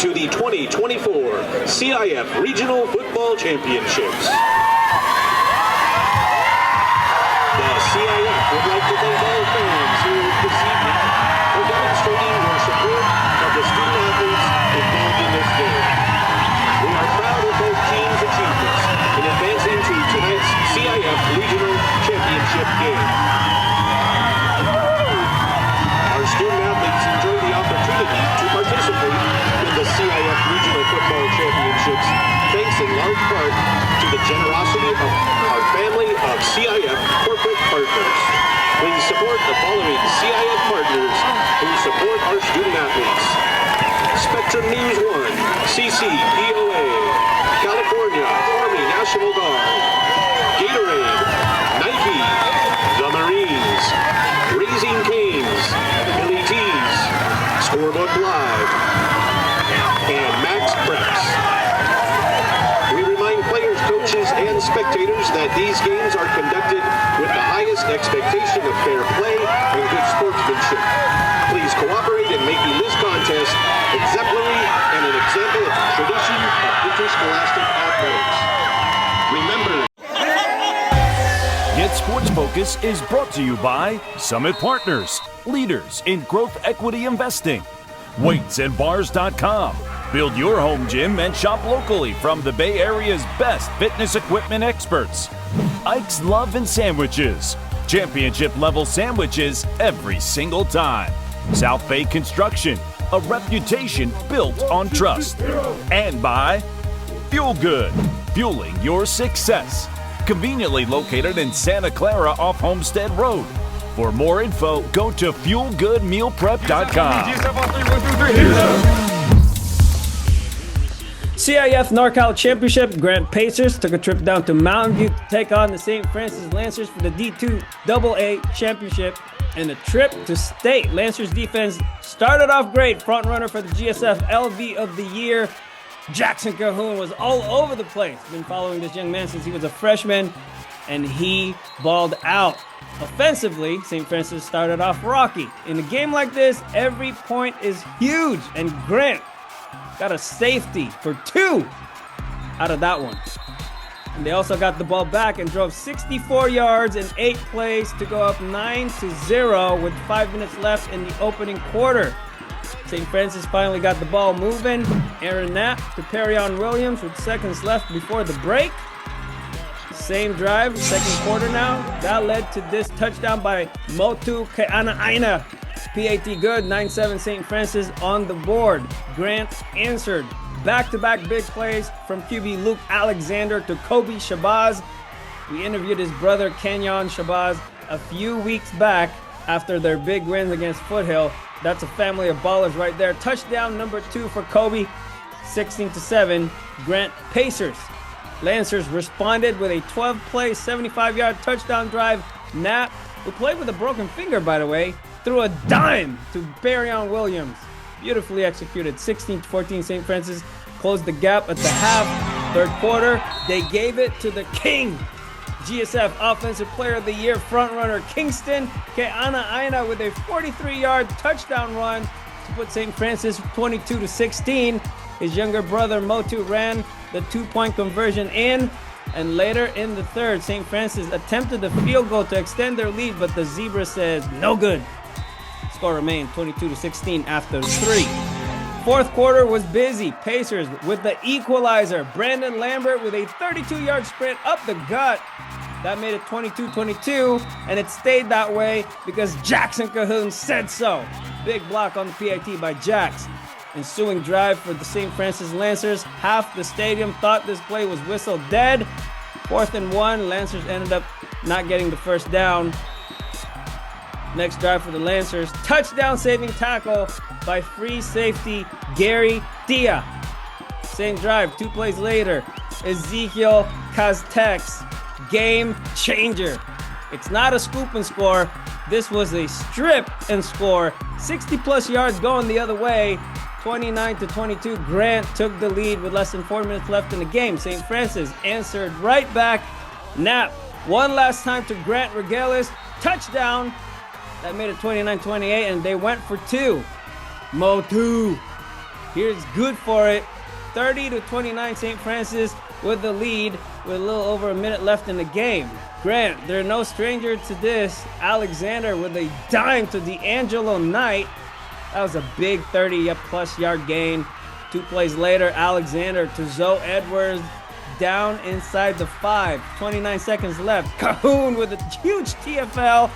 to the 2024 CIF Regional Football Championships. The CIF would like to thank all fans here this evening for demonstrating your support of the student athletes involved in this game. We are proud of both teams' achievements in advancing to tonight's CIF Regional Championship game. Our student athletes enjoy the opportunity to participate in the CIF Regional Football Championships thanks in large part to the generosity of our family of CIF corporate partners. Please support the following CIF partners who support our student athletes. Spectrum News 1, CCPOA, California Army National Guard, Gatorade, Nike, the Marines, Raising Cane's, Billy T's, Scorebook Live, and Max Preps. We remind players, coaches, and spectators that these games are conducted with the highest expectation of fair play and good sportsmanship. Please cooperate in making this contest exemplary and an example of tradition of interscholastic athletics. Remember, GetSportsFocus is brought to you by Summit Partners, leaders in growth equity investing. WeightsandBars.com. Build your home gym and shop locally from the Bay Area's best fitness equipment experts. Ike's Love and Sandwiches. Championship level sandwiches every single time. South Bay Construction. A reputation built on trust. And by Fuel Good. Fueling your success. Conveniently located in Santa Clara off Homestead Road. For more info, go to FuelGoodMealPrep.com. CIF NorCal Championship, Grant Pacers took a trip down to Mountain View to take on the St. Francis Lancers for the D2 AA Championship and a trip to state. Lancers defense started off great. Front runner for the GSF LV of the year, Jackson Cahoon, was all over the place. Been following this young man since he was a freshman, and he balled out. Offensively, St. Francis started off rocky. In a game like this, every point is huge, and Grant got a safety for 2 out of that one. And they also got the ball back and drove 64 yards in 8 plays to go up 9-0 with 5 minutes left in the opening quarter. St. Francis finally got the ball moving. Aaron Knapp to Perion Williams with seconds left before the break. Same drive, second quarter now. That led to this touchdown by Motu Ke'ana'aina. PAT good, 9-7 St. Francis on the board. Grant answered. Back-to-back big plays from QB Luke Alexander to Kobe Shabazz. We interviewed his brother Kenyon Shabazz a few weeks back after their big wins against Foothill. That's a family of ballers right there. Touchdown number 2 for Kobe, 16-7, Grant Pacers. Lancers responded with a 12-play, 75-yard touchdown drive. Knapp, who played with a broken finger, by the way, threw a dime to Perion Williams. Beautifully executed. 16-14, St. Francis closed the gap at the half. Third quarter, they gave it to the king. GSF Offensive Player of the Year frontrunner Kingston Ke'ana'aina with a 43-yard touchdown run to put St. Francis 22-16. His younger brother Motu ran the 2-point conversion in, and later in the third, St. Francis attempted the field goal to extend their lead, but the Zebra says no good. Score remained 22-16 after 3. Fourth quarter was busy. Pacers with the equalizer. Brandon Lambert with a 32-yard sprint up the gut. That made it 22-22, and it stayed that way because Jackson Cahoon said so. Big block on the PAT by Jax. Ensuing drive for the St. Francis Lancers. Half the stadium thought this play was whistled dead. 4th and 1, Lancers ended up not getting the first down. Next drive for the Lancers. Touchdown saving tackle by free safety Gary Dia. Same drive, 2 plays later. Ezekiel Castex. Game changer. It's not a scoop and score. This was a strip and score. 60 plus yards going the other way. 29-22, Grant took the lead with less than 4 minutes left in the game. St. Francis answered right back. Knapp, one last time to Grant Regalis. Touchdown. That made it 29-28, and they went for 2. Motu Here's good for it. 30-29 St. Francis with the lead with a little over a minute left in the game. Grant, they're no stranger to this. Alexander with a dime to D'Angelo Knight. That was a big 30-plus yard gain. 2 plays later, Alexander to Zoe Edwards down inside the 5. 29 seconds left. Cahoon with a huge TFL.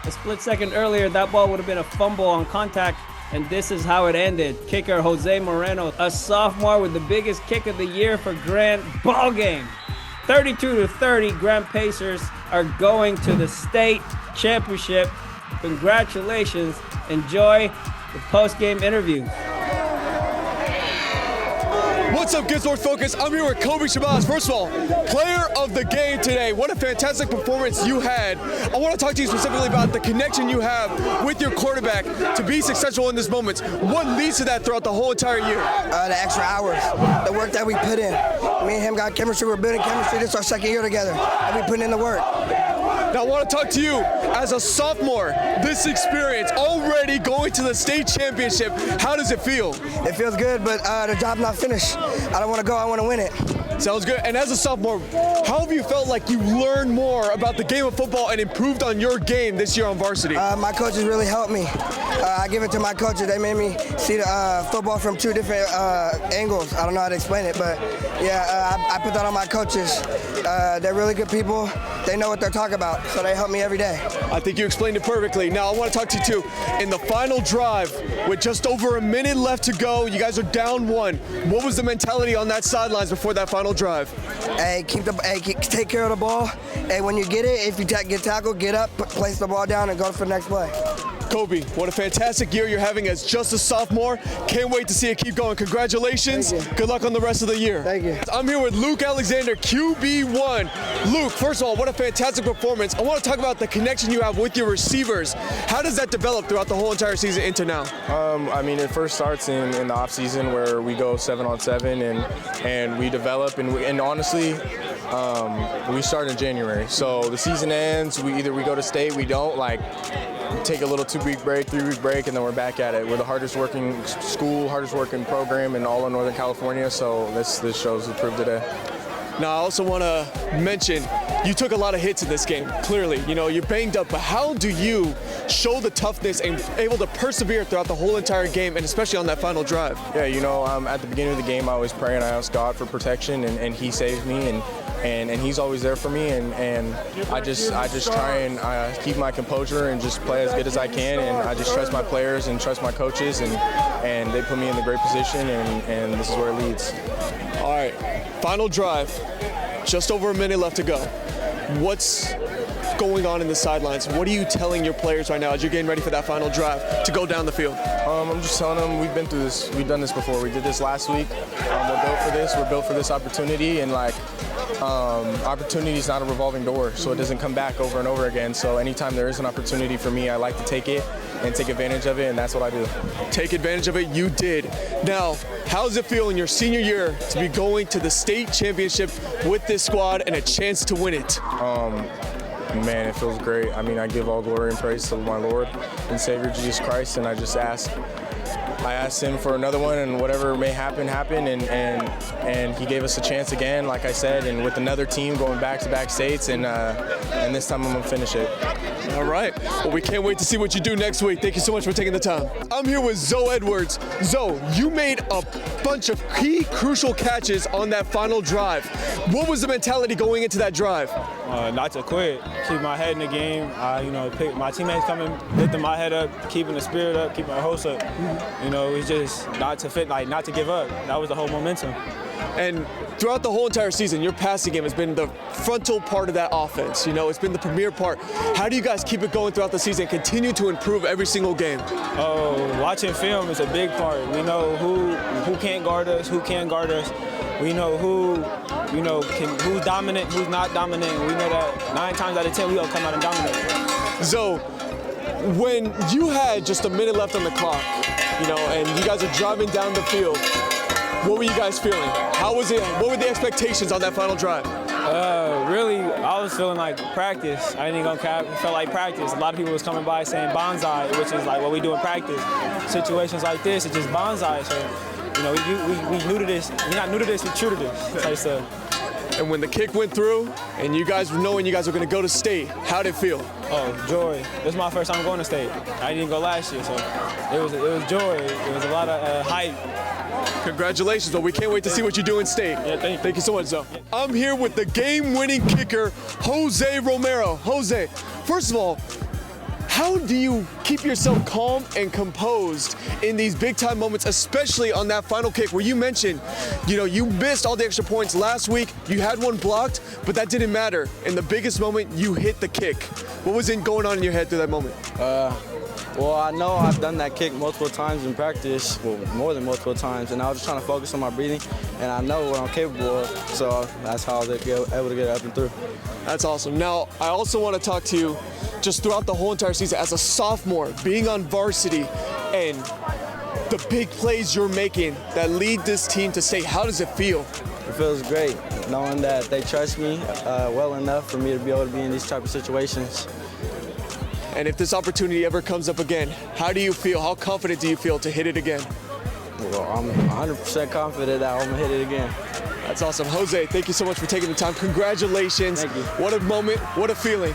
A split second earlier, that ball would have been a fumble on contact, and this is how it ended. Kicker Jose Moreno, a sophomore with the biggest kick of the year for Grant. Ball game. 32-30, Grant Pacers are going to the state championship. Congratulations. Enjoy the post-game interview. What's up, GetSportsFocus? I'm here with Kobe Shabazz. First of all, player of the game today. What a fantastic performance you had. I want to talk to you specifically about the connection you have with your quarterback to be successful in this moment. What leads to that throughout the whole entire year? The extra hours, the work that we put in. Me and him got chemistry. We're building chemistry. This is our second year together, and we putting in the work. Now I want to talk to you as a sophomore. This experience already going to the state championship. How does it feel? It feels good, but the job's not finished. I don't want to go. I want to win it. Sounds good. And as a sophomore, how have you felt like you learned more about the game of football and improved on your game this year on varsity? My coaches really helped me. I give it to my coaches. They made me see the football from 2 different angles. I don't know how to explain it, but yeah, I put that on my coaches. They're really good people. They know what they're talking about, so they help me every day. I think you explained it perfectly. Now I want to talk to you too. In the final drive, with just over a minute left to go, you guys are down 1. What was the mentality on that sidelines before that final drive? Hey, take care of the ball. Hey, when you get it, if you get tackled, get up, place the ball down, and go for the next play. Kobe, what a fantastic year you're having as just a sophomore. Can't wait to see it keep going. Congratulations. Good luck on the rest of the year. Thank you. I'm here with Luke Alexander, QB1. Luke, first of all, what a fantastic performance. I want to talk about the connection you have with your receivers. How does that develop throughout the whole entire season into now? I mean, it first starts in the off season where we go 7-on-7 and we develop and honestly, we start in January. So the season ends, we go to state, we don't take a little 2-week break, 3-week break, and then we're back at it. We're the hardest working school, hardest working program in all of Northern California, so this shows the proof today. Now, I also want to mention, you took a lot of hits in this game, clearly. You know, you're banged up, but how do you show the toughness and able to persevere throughout the whole entire game, and especially on that final drive? Yeah, you know, at the beginning of the game, I always pray and I ask God for protection, and He saves me, and He's always there for me, and I just try and keep my composure and just play as good as I can, and I just trust my players and trust my coaches, and they put me in the great position, and this is where it leads. All right, final drive, just over a minute left to go. What's going on in the sidelines? What are you telling your players right now as you're getting ready for that final drive to go down the field? I'm just telling them we've been through this. We've done this before. We did this last week. We're built for this. We're built for this opportunity, and opportunity is not a revolving door, so it doesn't come back over and over again. So anytime there is an opportunity for me, I like to take it and take advantage of it, and that's what I do. Take advantage of it, you did. Now, how does it feel in your senior year to be going to the state championship with this squad and a chance to win it? Man, it feels great. I mean, I give all glory and praise to my Lord and Savior Jesus Christ, and I asked Him for another one, and whatever may happen, and He gave us a chance again, like I said, and with another team going back-to-back states, and this time I'm gonna finish it. All right. Well, we can't wait to see what you do next week. Thank you so much for taking the time. I'm here with Zoe Edwards. Zoe, you made a bunch of key, crucial catches on that final drive. What was the mentality going into that drive? Not to quit, keep my head in the game. Pick my teammates coming, lifting my head up, keeping the spirit up, keeping my hopes up. It's just not to give up. That was the whole momentum. And throughout the whole entire season, your passing game has been the frontal part of that offense. It's been the premier part. How do you guys keep it going throughout the season and continue to improve every single game? Watching film is a big part. We know who can't guard us, who can guard us. We know who's dominant, who's not dominant. We know that 9 times out of 10 we gonna come out and dominate. So, when you had just a minute left on the clock, and you guys are driving down the field, what were you guys feeling? How was it? What were the expectations on that final drive? Really, I was feeling like practice. I ain't even gonna cap. It felt like practice. A lot of people was coming by saying bonsai, which is like what we do in practice. Situations like this, it's just bonsai. So, You know, we new to this. We're not new to this, we're true to this type stuff. And when the kick went through and you guys were knowing you guys were going to go to state, how did it feel? Oh, joy. This is my first time going to state. I didn't go last year, so it was joy. It was a lot of hype. Congratulations, but we can't wait to see what you do in state. Yeah, thank you. Thank you so much, Zoe. I'm here with the game-winning kicker, Jose Romero. Jose, first of all, how do you keep yourself calm and composed in these big-time moments, especially on that final kick where you mentioned, you know, you missed all the extra points last week, you had one blocked, but that didn't matter. In the biggest moment, you hit the kick. What was going on in your head through that moment? Well, I know I've done that kick multiple times in practice, well, more than multiple times, and I was just trying to focus on my breathing, and I know what I'm capable of, so that's how I was able to get it up and through. That's awesome. Now, I also want to talk to you just throughout the whole entire season as a sophomore, being on varsity, and the big plays you're making that lead this team to state. How does it feel? It feels great knowing that they trust me well enough for me to be able to be in these type of situations. And if this opportunity ever comes up again, how do you feel? How confident do you feel to hit it again? Well, I'm 100% confident that I'm going to hit it again. That's awesome. Jose, thank you so much for taking the time. Congratulations. Thank you. What a moment. What a feeling.